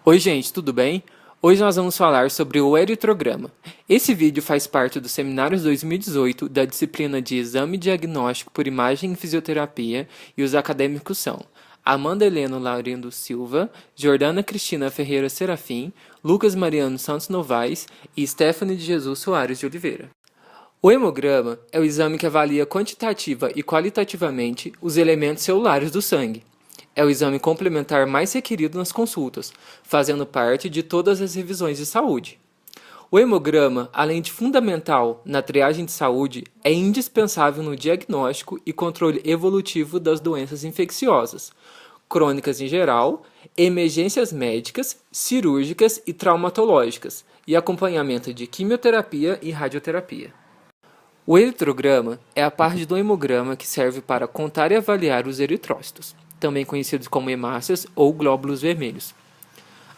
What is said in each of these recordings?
Oi gente, tudo bem? Hoje nós vamos falar sobre o eritrograma. Esse vídeo faz parte dos seminários 2018 da disciplina de Exame Diagnóstico por Imagem em Fisioterapia e os acadêmicos são Amanda Helena Laurindo Silva, Jordana Cristina Ferreira Serafim, Lucas Mariano Santos Novaes e Stephanie de Jesus Soares de Oliveira. O hemograma é o exame que avalia quantitativa e qualitativamente os elementos celulares do sangue. É o exame complementar mais requerido nas consultas, fazendo parte de todas as revisões de saúde. O hemograma, além de fundamental na triagem de saúde, é indispensável no diagnóstico e controle evolutivo das doenças infecciosas, crônicas em geral, emergências médicas, cirúrgicas e traumatológicas, e acompanhamento de quimioterapia e radioterapia. O eritrograma é a parte do hemograma que serve para contar e avaliar os eritrócitos, também conhecidos como hemácias ou glóbulos vermelhos.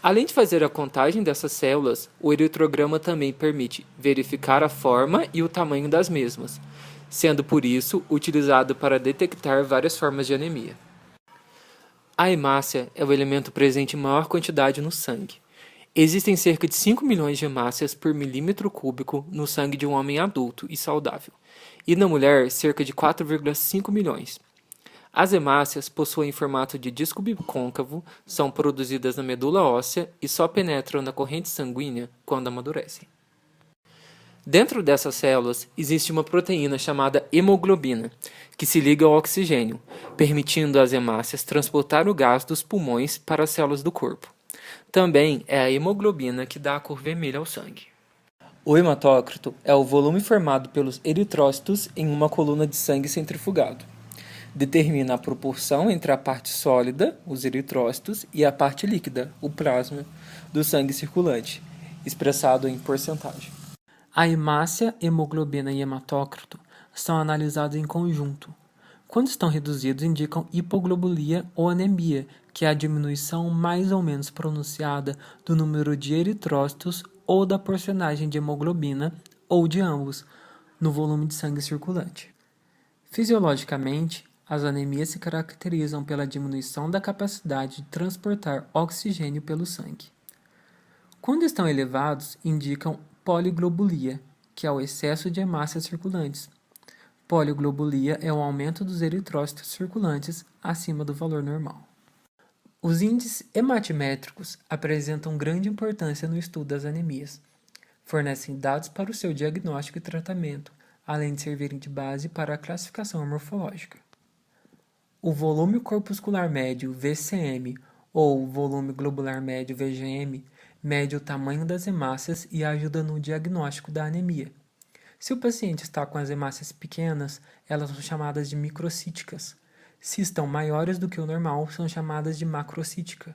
Além de fazer a contagem dessas células, o eritrograma também permite verificar a forma e o tamanho das mesmas, sendo por isso utilizado para detectar várias formas de anemia. A hemácia é o elemento presente em maior quantidade no sangue. Existem cerca de 5 milhões de hemácias por milímetro cúbico no sangue de um homem adulto e saudável, e na mulher cerca de 4,5 milhões. As hemácias possuem formato de disco bicôncavo, são produzidas na medula óssea e só penetram na corrente sanguínea quando amadurecem. Dentro dessas células existe uma proteína chamada hemoglobina, que se liga ao oxigênio, permitindo às hemácias transportar o gás dos pulmões para as células do corpo. Também é a hemoglobina que dá a cor vermelha ao sangue. O hematócrito é o volume formado pelos eritrócitos em uma coluna de sangue centrifugado. Determina a proporção entre a parte sólida, os eritrócitos, e a parte líquida, o plasma, do sangue circulante, expressado em porcentagem. A hemácia, hemoglobina e hematócrito são analisados em conjunto. Quando estão reduzidos, indicam hipoglobulia ou anemia, que é a diminuição mais ou menos pronunciada do número de eritrócitos ou da porcentagem de hemoglobina, ou de ambos, no volume de sangue circulante. Fisiologicamente, as anemias se caracterizam pela diminuição da capacidade de transportar oxigênio pelo sangue. Quando estão elevados, indicam poliglobulia, que é o excesso de hemácias circulantes. Poliglobulia é o aumento dos eritrócitos circulantes acima do valor normal. Os índices hematimétricos apresentam grande importância no estudo das anemias. Fornecem dados para o seu diagnóstico e tratamento, além de servirem de base para a classificação morfológica. O volume corpuscular médio, VCM, ou volume globular médio, VGM, mede o tamanho das hemácias e ajuda no diagnóstico da anemia. Se o paciente está com as hemácias pequenas, elas são chamadas de microcíticas. Se estão maiores do que o normal, são chamadas de macrocítica.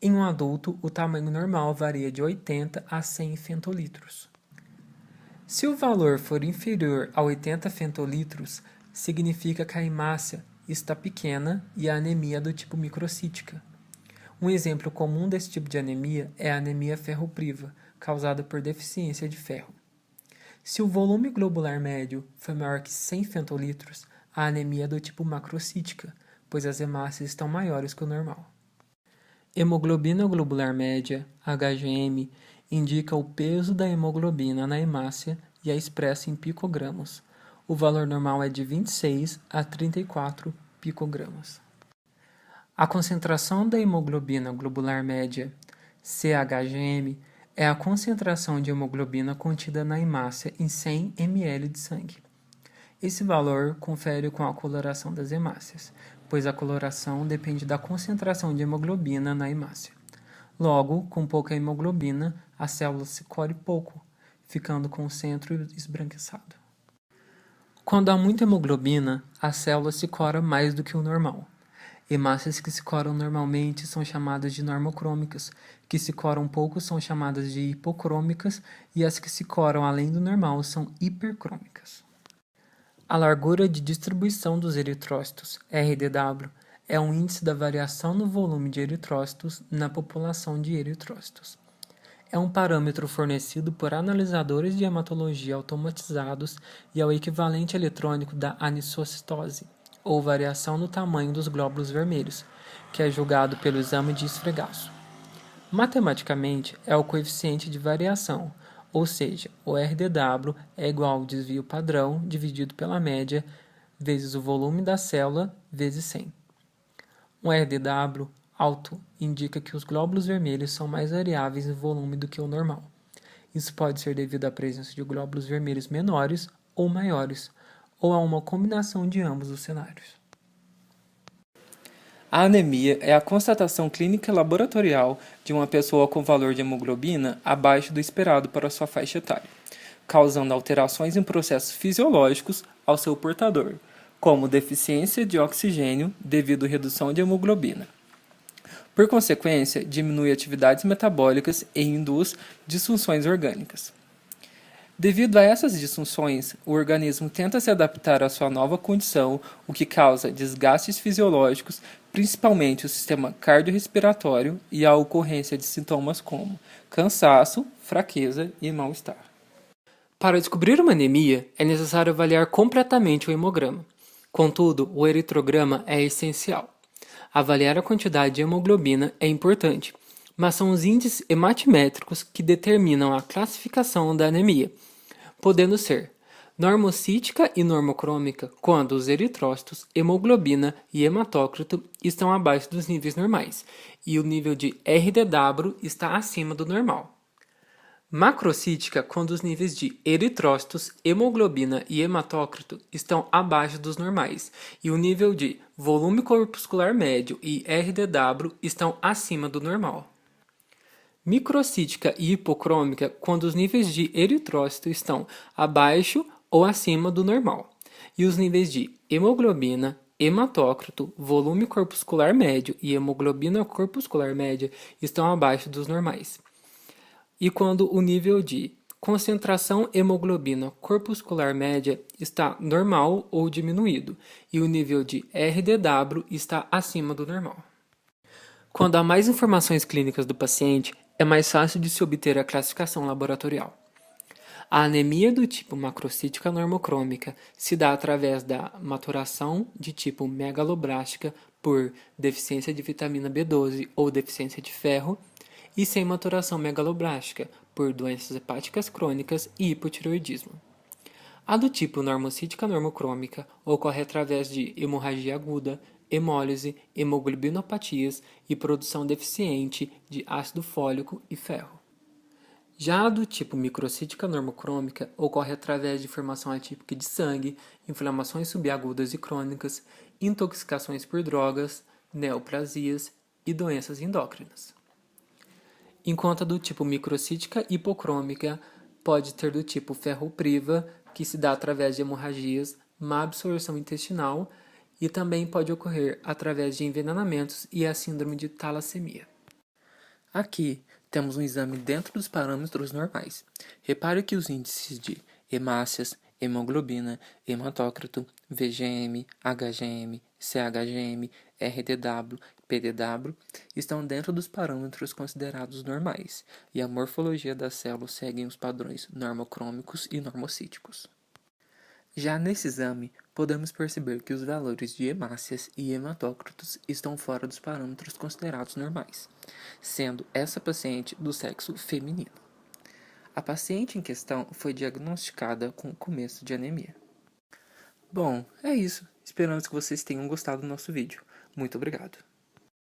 Em um adulto, o tamanho normal varia de 80 a 100 fentolitros. Se o valor for inferior a 80 fentolitros, significa que a hemácia está pequena e a anemia é do tipo microcítica. Um exemplo comum desse tipo de anemia é a anemia ferropriva, causada por deficiência de ferro. Se o volume globular médio for maior que 100 fentolitros, a anemia é do tipo macrocítica, pois as hemácias estão maiores que o normal. Hemoglobina globular média, HGM, indica o peso da hemoglobina na hemácia e é expressa em picogramas. O valor normal é de 26 a 34 picogramas. A concentração da hemoglobina globular média, CHGM, é a concentração de hemoglobina contida na hemácia em 100 ml de sangue. Esse valor confere com a coloração das hemácias, pois a coloração depende da concentração de hemoglobina na hemácia. Logo, com pouca hemoglobina, a célula se core pouco, ficando com o centro esbranquiçado. Quando há muita hemoglobina, a célula se cora mais do que o normal. Hemácias que se coram normalmente são chamadas de normocrômicas, que se coram pouco são chamadas de hipocrômicas e as que se coram além do normal são hipercrômicas. A largura de distribuição dos eritrócitos, RDW, é um índice da variação no volume de eritrócitos na população de eritrócitos. É um parâmetro fornecido por analisadores de hematologia automatizados e é o equivalente eletrônico da anisocitose, ou variação no tamanho dos glóbulos vermelhos, que é julgado pelo exame de esfregaço. Matematicamente, é o coeficiente de variação, ou seja, o RDW é igual ao desvio padrão dividido pela média vezes o volume da célula vezes 100. Um RDW alto indica que os glóbulos vermelhos são mais variáveis em volume do que o normal. Isso pode ser devido à presença de glóbulos vermelhos menores ou maiores, ou a uma combinação de ambos os cenários. A anemia é a constatação clínica laboratorial de uma pessoa com valor de hemoglobina abaixo do esperado para sua faixa etária, causando alterações em processos fisiológicos ao seu portador, como deficiência de oxigênio devido à redução de hemoglobina. Por consequência, diminui atividades metabólicas e induz disfunções orgânicas. Devido a essas disfunções, o organismo tenta se adaptar à sua nova condição, o que causa desgastes fisiológicos, principalmente o sistema cardiorrespiratório e a ocorrência de sintomas como cansaço, fraqueza e mal-estar. Para descobrir uma anemia, é necessário avaliar completamente o hemograma. Contudo, o eritrograma é essencial. Avaliar a quantidade de hemoglobina é importante, mas são os índices hematimétricos que determinam a classificação da anemia, podendo ser normocítica e normocrômica quando os eritrócitos, hemoglobina e hematócrito estão abaixo dos níveis normais e o nível de RDW está acima do normal. Macrocítica quando os níveis de eritrócitos, hemoglobina e hematócrito estão abaixo dos normais e o nível de volume corpuscular médio e RDW estão acima do normal. Microcítica e hipocrômica quando os níveis de eritrócito estão abaixo ou acima do normal e os níveis de hemoglobina, hematócrito, volume corpuscular médio e hemoglobina corpuscular média estão abaixo dos normais. E quando o nível de concentração hemoglobina corpuscular média está normal ou diminuído e o nível de RDW está acima do normal. Quando há mais informações clínicas do paciente, é mais fácil de se obter a classificação laboratorial. A anemia do tipo macrocítica normocrômica se dá através da maturação de tipo megaloblástica por deficiência de vitamina B12 ou deficiência de ferro, e sem maturação megaloblástica, por doenças hepáticas crônicas e hipotireoidismo. A do tipo normocítica normocrômica ocorre através de hemorragia aguda, hemólise, hemoglobinopatias e produção deficiente de ácido fólico e ferro. Já a do tipo microcítica normocrômica ocorre através de formação atípica de sangue, inflamações subagudas e crônicas, intoxicações por drogas, neoplasias e doenças endócrinas. Enquanto a do tipo microcítica hipocrômica pode ter do tipo ferropriva, que se dá através de hemorragias, má absorção intestinal e também pode ocorrer através de envenenamentos e a síndrome de talassemia. Aqui temos um exame dentro dos parâmetros normais. Repare que os índices de hemácias, hemoglobina, hematócrito, VGM, HGM, CHGM, RDW, PDW estão dentro dos parâmetros considerados normais, e a morfologia das células segue os padrões normocrômicos e normocíticos. Já nesse exame, podemos perceber que os valores de hemácias e hematócritos estão fora dos parâmetros considerados normais, sendo essa paciente do sexo feminino. A paciente em questão foi diagnosticada com o começo de anemia. Bom, é isso. Esperamos que vocês tenham gostado do nosso vídeo. Muito obrigado.